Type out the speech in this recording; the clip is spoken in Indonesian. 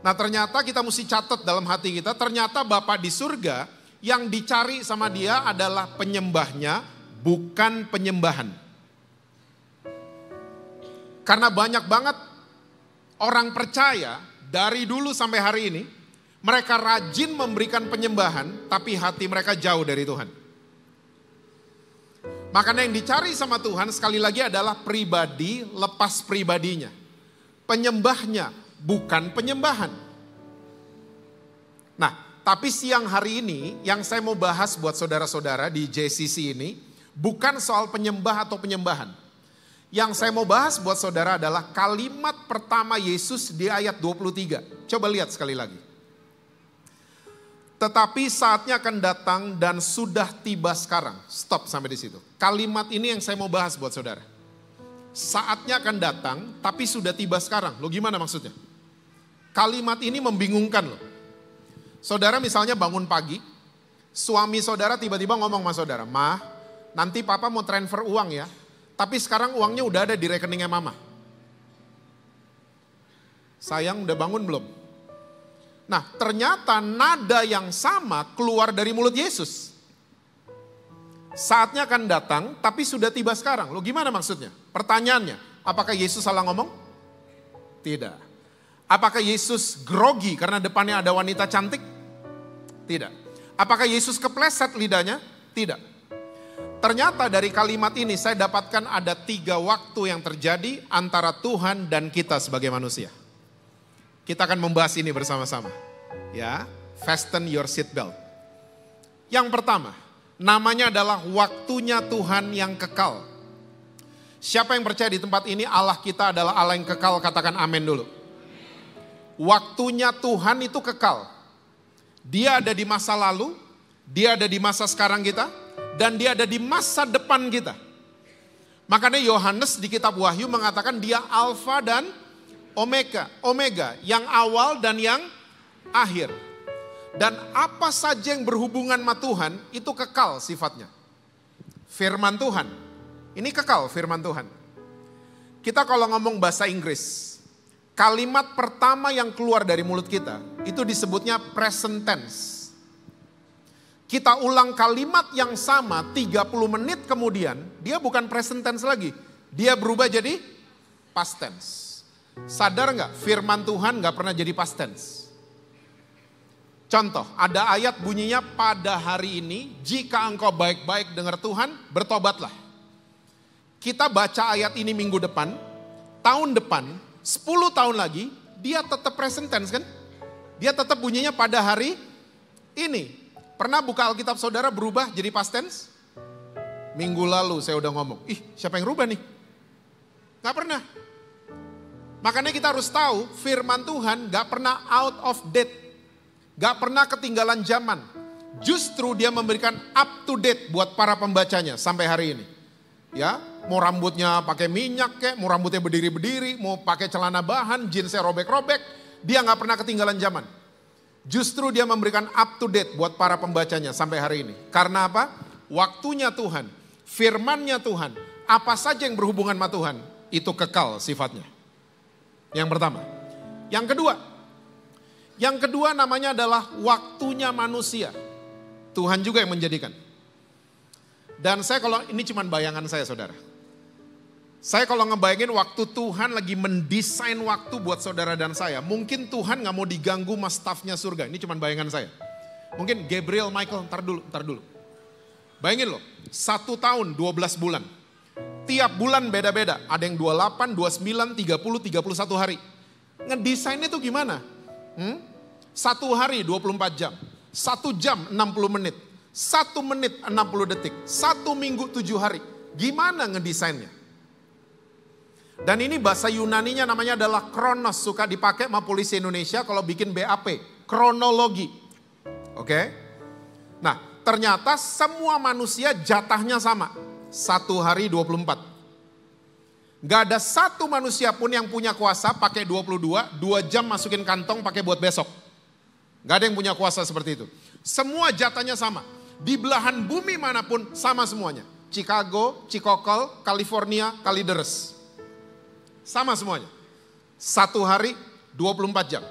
Nah ternyata kita mesti catat dalam hati kita, ternyata Bapa di surga yang dicari sama dia adalah penyembahnya, bukan penyembahan. Karena banyak banget orang percaya dari dulu sampai hari ini, mereka rajin memberikan penyembahan, tapi hati mereka jauh dari Tuhan. Makanya yang dicari sama Tuhan sekali lagi adalah pribadi lepas pribadinya. Penyembahnya, bukan penyembahan. Nah, tapi siang hari ini yang saya mau bahas buat saudara-saudara di JCC ini, bukan soal penyembah atau penyembahan. Yang saya mau bahas buat saudara adalah kalimat pertama Yesus di ayat 23. Coba lihat sekali lagi. Tetapi saatnya akan datang dan sudah tiba sekarang. Stop sampai di situ. Kalimat ini yang saya mau bahas buat saudara. Saatnya akan datang tapi sudah tiba sekarang. Loh gimana maksudnya? Kalimat ini membingungkan loh. Saudara misalnya bangun pagi, suami saudara tiba-tiba ngomong sama saudara, "Ma, nanti papa mau transfer uang ya. Tapi sekarang uangnya udah ada di rekeningnya mama." Sayang udah bangun belum? Nah ternyata nada yang sama keluar dari mulut Yesus. Saatnya akan datang tapi sudah tiba sekarang. Loh gimana maksudnya? Pertanyaannya, apakah Yesus salah ngomong? Tidak. Apakah Yesus grogi karena depannya ada wanita cantik? Tidak. Apakah Yesus kepleset lidahnya? Tidak. Ternyata dari kalimat ini saya dapatkan ada 3 waktu yang terjadi antara Tuhan dan kita sebagai manusia. Kita akan membahas ini bersama-sama. Ya, fasten your seatbelt. Yang pertama, namanya adalah waktunya Tuhan yang kekal. Siapa yang percaya di tempat ini Allah kita adalah Allah yang kekal? Katakan amin dulu. Waktunya Tuhan itu kekal. Dia ada di masa lalu, dia ada di masa sekarang kita, dan dia ada di masa depan kita. Makanya Yohanes di kitab Wahyu mengatakan dia Alfa dan Omega, yang awal dan yang akhir. Dan apa saja yang berhubungan sama Tuhan itu kekal sifatnya. Firman Tuhan, ini kekal firman Tuhan. Kita kalau ngomong bahasa Inggris, kalimat pertama yang keluar dari mulut kita itu disebutnya present tense. Kita ulang kalimat yang sama 30 menit kemudian, dia bukan present tense lagi. Dia berubah jadi past tense. Sadar nggak firman Tuhan nggak pernah jadi past tense. Contoh, ada ayat bunyinya pada hari ini, jika engkau baik-baik dengar Tuhan, bertobatlah. Kita baca ayat ini minggu depan, tahun depan, 10 tahun lagi, dia tetap present tense kan? Dia tetap bunyinya pada hari ini. Pernah buka Alkitab saudara berubah jadi past tense? Minggu lalu saya udah ngomong, siapa yang rubah nih? Gak pernah. Makanya kita harus tahu firman Tuhan gak pernah out of date. Gak pernah ketinggalan zaman. Justru dia memberikan up to date buat para pembacanya sampai hari ini. Ya, mau rambutnya pakai minyak kek, mau rambutnya berdiri-berdiri, mau pakai celana bahan, jeansnya robek-robek, dia gak pernah ketinggalan zaman. Justru dia memberikan up to date buat para pembacanya sampai hari ini. Karena apa? Waktunya Tuhan, firmannya Tuhan, apa saja yang berhubungan sama Tuhan, itu kekal sifatnya. Yang pertama. Yang kedua namanya adalah waktunya manusia. Tuhan juga yang menjadikan. Dan saya kalau ini cuma bayangan saya saudara. Saya kalau ngebayangin waktu Tuhan lagi mendesain waktu buat saudara dan saya. Mungkin Tuhan gak mau diganggu sama stafnya surga. Ini cuma bayangan saya. Mungkin Gabriel, Michael, ntar dulu. Bayangin loh, 1 tahun 12 bulan. Tiap bulan beda-beda. Ada yang 28, 29, 30, 31 hari. Ngedesainnya tuh gimana? 1 hari 24 jam. 1 jam 60 menit. 1 menit 60 detik. 1 minggu 7 hari. Gimana ngedesainnya? Dan ini bahasa Yunaninya namanya adalah kronos. Suka dipakai sama polisi Indonesia kalau bikin BAP. Kronologi. Oke? Nah ternyata semua manusia jatahnya sama. 1 hari 24. Gak ada satu manusia pun yang punya kuasa pakai 22, 2 jam masukin kantong pakai buat besok. Gak ada yang punya kuasa seperti itu. Semua jatahnya sama. Di belahan bumi manapun sama semuanya. Chicago, Cikokol, California, Kalideres. Sama semuanya. 1 hari 24 jam.